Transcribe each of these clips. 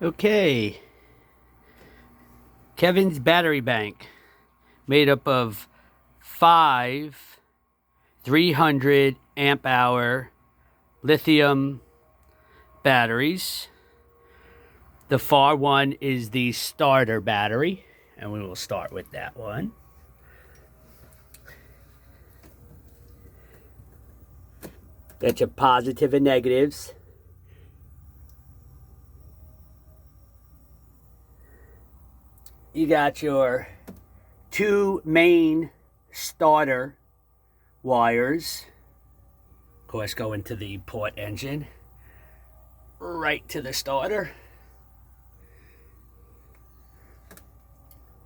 Okay, Kevin's battery bank, made up of 5 300 amp hour lithium batteries. The far one is the starter battery, and we will start with that one. That's your positive and negatives. You got your 2 main starter wires, of course, go into the port engine, right to the starter.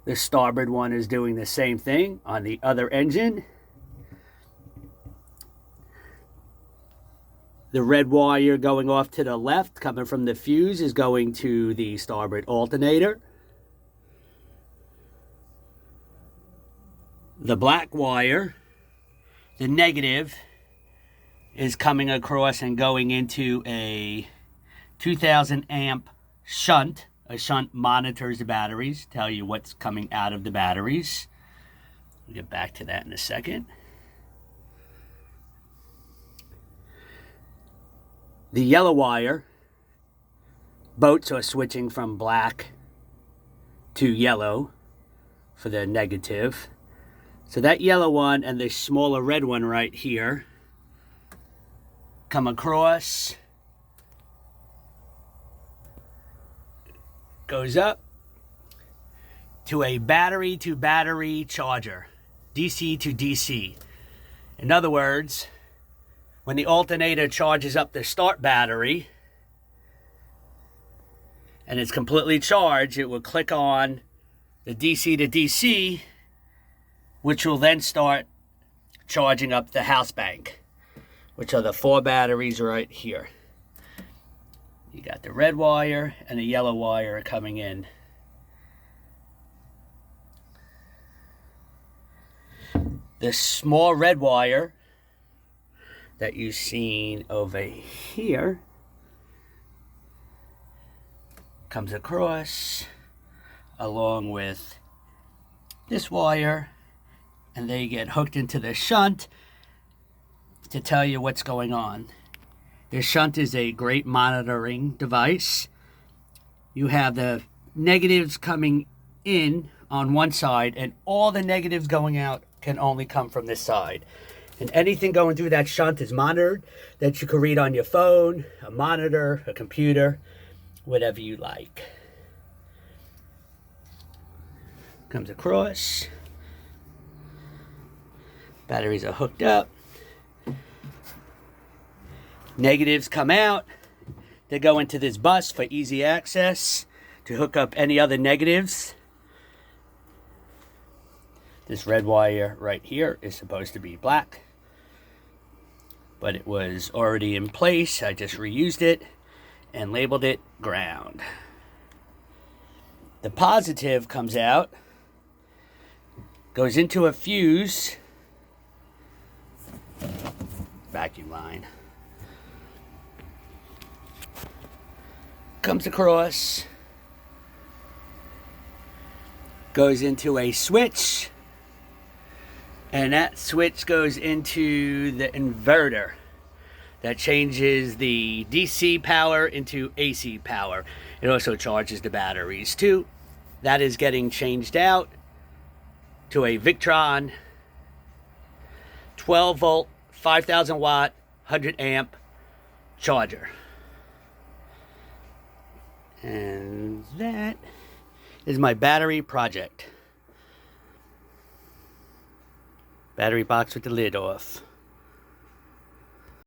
The starboard one is doing the same thing on the other engine. The red wire going off to the left, coming from the fuse, is going to the starboard alternator. The black wire, the negative, is coming across and going into a 2000 amp shunt. A shunt monitors the batteries, tell you what's coming out of the batteries. We'll get back to that in a second. The yellow wire, boats are switching from black to yellow for the negative. So that yellow one and the smaller red one right here come across, goes up to a battery to battery charger, DC to DC. In other words, when the alternator charges up the start battery and it's completely charged, it will click on the DC to DC, which will then start charging up the house bank, which are the 4 batteries right here. You got the red wire and the yellow wire coming in. The small red wire that you've seen over here comes across along with this wire, and they get hooked into the shunt to tell you what's going on. The shunt is a great monitoring device. You have the negatives coming in on one side, and all the negatives going out can only come from this side. And anything going through that shunt is monitored, that you can read on your phone, a monitor, a computer, whatever you like. Comes across. Batteries are hooked up. Negatives come out. They go into this bus for easy access to hook up any other negatives. This red wire right here is supposed to be black, but it was already in place. I just reused it and labeled it ground. The positive comes out, goes into a fuse, vacuum line, comes across, goes into a switch, and that switch goes into the inverter that changes the DC power into AC power. It also charges the batteries too. That is getting changed out to a Victron 12 volt, 5000 watt, 100 amp charger. And that is my battery project. Battery box with the lid off.